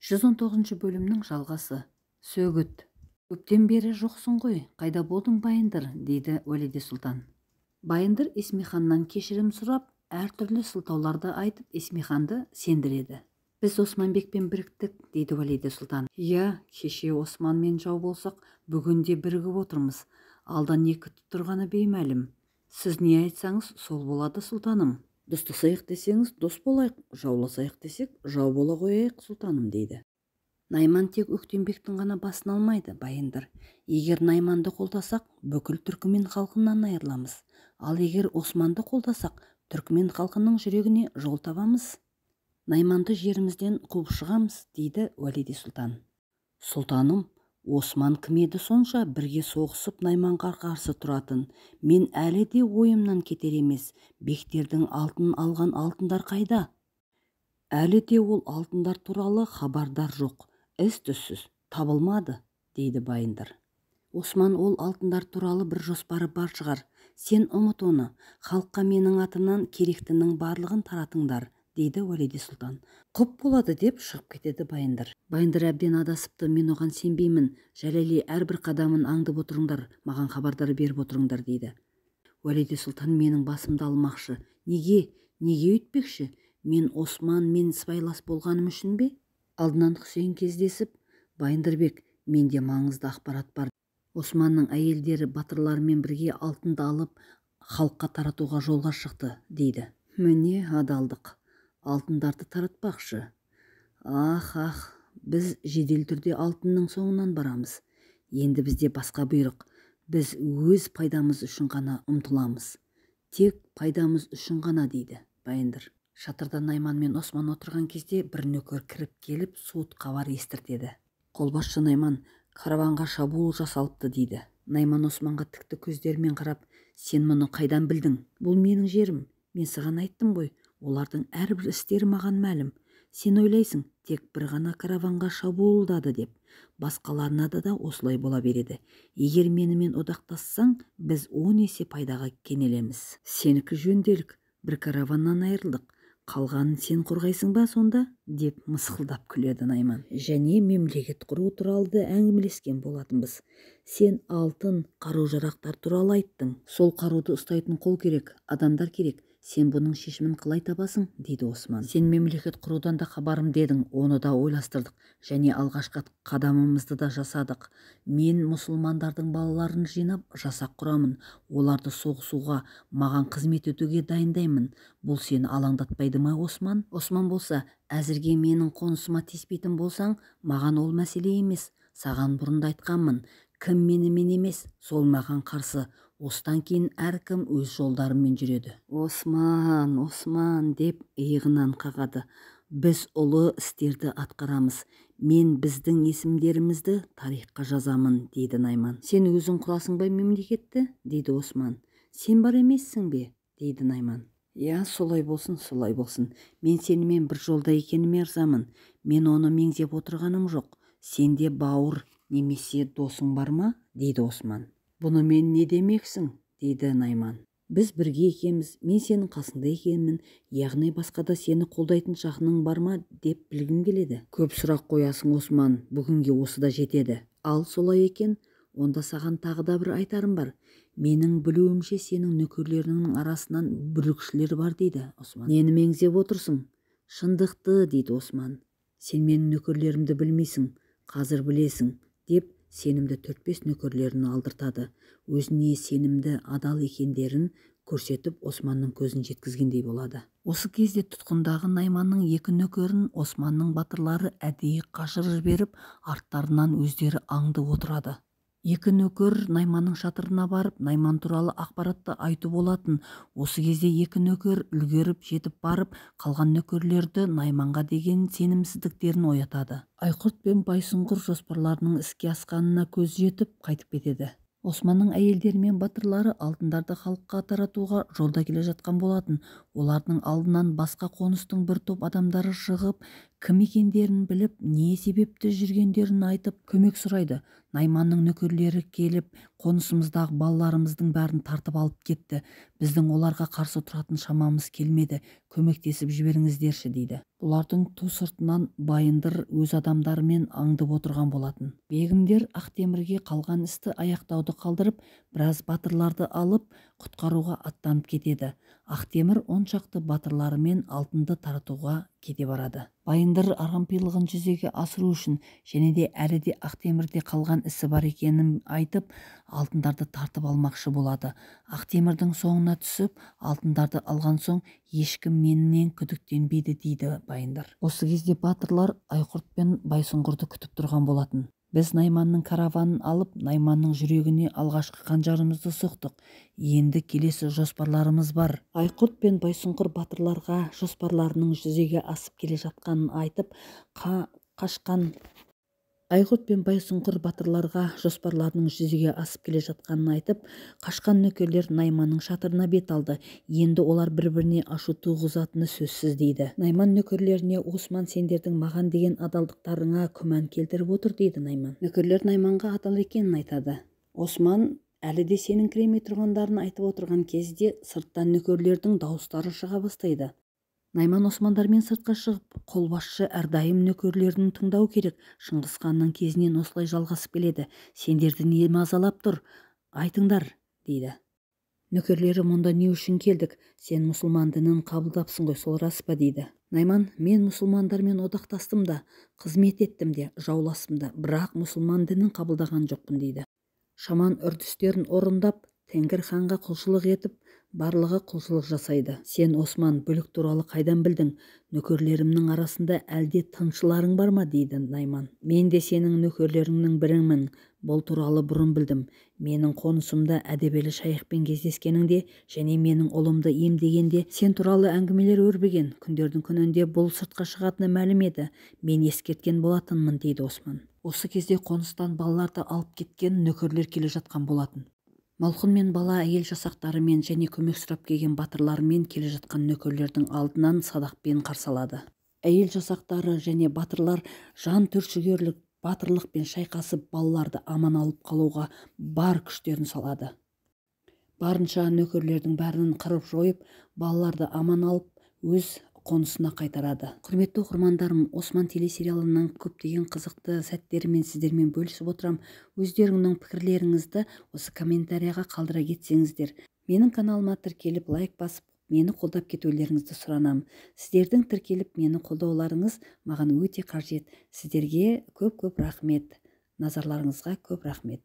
119 бөлімнің жалғасы. Сөгіт. Көптен бері жоқсың ғой, қайда болдың Байындыр, дейді Уәлиде Сұлтан. Байындыр Есмиханнан кешірім сұрап, әртүрлі сылтауларды айтып Есмиханды сендіреді. Біз Османбекпен біріктік, дейді Уәлиде Сұлтан. Я, кеше Османмен жау болсақ, бүгінде бірігіп отырмыз. Алдан екі тұттырғаны беймәлім. Сіз не айтсаңыз, сол болады, сұлтаным. Достасайық десеңіз, дос болайық, жауласайық десек, жау бола қояйық, сұлтаным, дейді. Найман тек Өктембектің ғана басын алмайды, Байындыр. Егер Найманды қолдасақ, бүкіл Түркімен халқынан айырыламыз. Ал егер Османды қолдасақ, Түркімен халқының жүрегіне жол табамыз. Найманды жерімізден қуып шығамыз, дейді Уәлиде Сұлтан. Сұлтаным, Осман кім еді сонша бірге соғысып Найманға қарсы тұратын? Мен әлі де ойымнан кетер емес. Бектердің алтын алған алтындар қайда? Әлі де ол алтындар туралы хабардар жоқ. Із-түзсіз табылмады, дейді Байындыр. Осман ол алтындар туралы бір жоспары бар шығар. Сен ұмыт оны. Халыққа менің атымнан керектінің барлығын таратыңдар, дейді Уәлиде Сұлтан. Құп болады деп шығып кетеді Байындыр. Байындыр әбден адасыпты, мен оған сенбеймін. Жәлели, әрбір қадамын аңдып отырыңдар, маған хабардар беріп отырыңдар, дейді. Уәлиде Сұлтан менің басымды алмақшы. Неге өйтпекші? Мен Османмен сыбайлас болғаным үшін бе? Алдынан Хүсейн кездесіп, Байындырбек, менде маңызды ақпарат бар. Османның әйелдері батырларымен бірге алтынды алып, халыққа таратуға жолға шықты, дейді. Міне адалдық. Алтындарды таратпақшы. Ах, біз жедел түрде алтынның соңынан барамыз. Енді бізде басқа бұйрық. Біз өз пайдамыз үшін ғана ұмтыламыз. Тек пайдамыз үшін ғана, дейді Байындыр. Шатырда Найман мен Осман отырған кезде бір нөкер кіріп келіп суыт хабар естіртеді. Қолбасшы Найман караванға шабуыл жасалыпты, дейді. Найман Османға тікті көздерімен қарап, сен мұны қайдан білдің? Бұл менің жерім. Мен саған айттым ғой, олардың әрбір істері маған мәлім. Сен ойлайсың, тек бір ғана караванға шабуылдады деп. Басқаларына да осылай бола береді. Егер менімен одақтассаң, біз 10 есе пайдаға кенелеміз. Сенікі жөнделік, бір караваннан айырылдық. Қалғанын сен қорғайсың ба сонда? Деп мысқылдап күледі Найман. Және мемлекет құру туралы әңгімелескен болатынбыз. Сен алтын, қару-жарақтар туралы айттың. Сол қаруды ұстайтын қол керек, адамдар керек. Сен бұның шешімін қалай табасың, дейді Осман. Сен мемлекет құрудан да хабарым дедің, оны да ойластырдық, және алғашқы қадамымызды да жасадық. Мен мұсылмандардың балаларын жинап, жасақ құрамын. Оларды соғысуға, маған қызмет етуге дайындаймын. Бұл сені алаңдатпайды ма, Осман? Осман болса, әзірге менің қонысыма тиіспейтін болсаң, маған ол мәселе емес. Саған бұрында айтқанмын, кім менімен емес, сол маған қарсы. Осыдан кейін әркім өз жолдарымен жүреді. Осман деп иығынан қағады. Біз ұлы істерді атқарамыз. Мен біздің есімдерімізді тарихқа жазамын, дейді Найман. Сен өзің құрасың ба мемлекетті, дейді Осман. Сен бар емессің бе, дейді Найман. Я, солай болсын. Мен сенімен бір жолда екеніме ырзамын. Мен оны меңзеп отырғаным жоқ. Сенде бауыр немесе досың бар ма, дейді Осман. Бұны мен не демексің, дейді Найман. Біз бірге екеміз, мен сенің қасында екенмін, яғни басқада сені қолдайтын жақының бар ма деп білгім келеді. Көп сұрақ қоясың, Осман, бүгінге осы да жетеді. Ал солай екен, онда саған тағы да бір айтарым бар. Менің білуімше сенің нөкерлерінің арасынан бүлікшілер бар, дейді Осман. Нені меңзеп отырсың? Шындықты, дейді Осман. Сен менің нөкерлерімді білмейсің, қазір білесің, деп сенімді 4-5 нөкерлерін алдыртады. Өзіне сенімді адал екендерін көрсетіп Османның көзін жеткізгендей болады. Осы кезде тұтқындағы Найманның 2 нөкерін Османның батырлары әдейі қашырып жіберіп, арттарынан өздері аңдып отырады. 2 нөкер Найманның шатырына барып, Найман туралы ақпаратты айту болатын. Осы кезде 2 нөкер үлгеріп жетіп барып, қалған нөкерлерді Найманға деген сенімсіздіктерін оятады. Айқұрт пен Байсұңқыр жоспарларының іске асқанына көз жетіп қайтып кетеді. Османның әйелдері мен батырлары алтындарды халыққа таратуға жолда келе жатқан болатын. Олардың алдынан басқа қоныстың бір топ адамдары шығып, кім екендерін біліп, не себепті жүргендерін айтып көмек сұрайды. Найманның нөкерлері келіп, қонысымыздағы балаларымыздың бәрін тартып алып кетті. Біздің оларға қарсы тұратын шамамыз келмеді. Көмектесіп жіберіңіздерші дейді. Бұлардың ту сыртынан Байындыр өз адамдарымен аңдып отырған болатын. Бегімдер Ақтемірге қалған істі аяқтауды қалдырып, біраз батырларды алып, құтқаруға аттанып кетеді. Ақтемір 10 шақты батырларымен алтынды таратуға кете барады. Байындыр арғынпийлығын жүзеге асыру үшін және де әлі де Ақтемірде қалған ісі бар екенін айтып, алтындарды тартып алмақшы болады. Ақтемірдің соңына түсіп, алтындарды алған соң ешкім менен күдіктенбейді дейді Байындыр. Осы кезде батырлар Айқұрт пен Байсұңқырды күтіп тұрған болатын. Біз Найманның караванын алып, Найманның жүрегіне алғашқы қанжарымызды соқтық. Енді келесі жоспарларымыз бар. Айқұрт пен Байсұңқыр батырларға жоспарларының жүзеге асып келе жатқанын айтып, қашқан нөкерлер Найманның шатырына бет алды. Енді олар бір-біріне ашу туғызатыны сөзсіз дейді. Найман нөкерлеріне: Осман, сендердің маған деген адалдықтарыңа күмән келтіріп отыр дейді Найман. Нөкерлер Найманға адал екенін айтады. Осман әлі де сенің кіремей тұрғандарын айтып отырған кезде сырттан нөкерлердің дауыстары шыға бастайды. Найман Османдармен сыртқа шығып, қолбасшы әрдайым нөкерлерін тыңдау керек. Шыңғыс ханның кезінен осылай жалғасып келеді. Сендерді не мазалап тұр? Айтыңдар, дейді. Нөкерлері: мұнда не үшін келдік? Сен мұсылман дінін қабылдапсың ғой, сол рас па, дейді. Найман: мен мұсылмандармен одақтастым да, қызмет еттім де, жауластым да, бірақ мұсылман дінін қабылдаған жоқпын, дейді. Шаман үрдістерін орындап, Тәңір ханға құлшылық етіп, барлығы құлшылық жасайды. Сен Осман бүлік туралы қайдан білдің? Нөкерлерімнің арасында әлде тыңшыларың бар ма, дейді Найман. Мен де сенің нөкерлеріңнің бірімін. Бұл туралы бұрын білдім. Менің қонысымда әдебелі шайықпен кездескеніңде және менің ұлымды емдегенде сен туралы әңгімелер өрбіген. Күндердің күнінде бұл сыртқа шығатыны мәлім еді. Мен ескерткен болатынмын, дейді Осман. Осы кезде қоныстан балаларды алып кеткен нөкерлер келе жатқан болатын. Малқұн мен бала әйел жасақтарымен және көмек сұрап келген батырларымен келе жатқан нөкерлердің алдынан садақпен қарсы алады. Әйел жасақтары және батырлар жан түршігерлік батырлықпен шайқасып, балаларды аман алып қалуға бар күштерін салады. Барынша нөкерлердің бәрін қырып жойып, балаларды аман алып, өз қонысына қайтарады. Құрметті оқырмандарым, Осман телесериалының көптеген қызықты сәттерімен сіздермен бөлісіп отырам. Өздеріңнің пікірлеріңізді осы комментарияға қалдыра кетсеңіздер. Менің каналыма тіркеліп, лайк басып, мені қолдап кетулеріңізді сұранам. Сіздердің тіркеліп мені қолдауларыңыз маған өте қажет. Сіздерге көп рахмет. Назарларыңызға көп рахмет.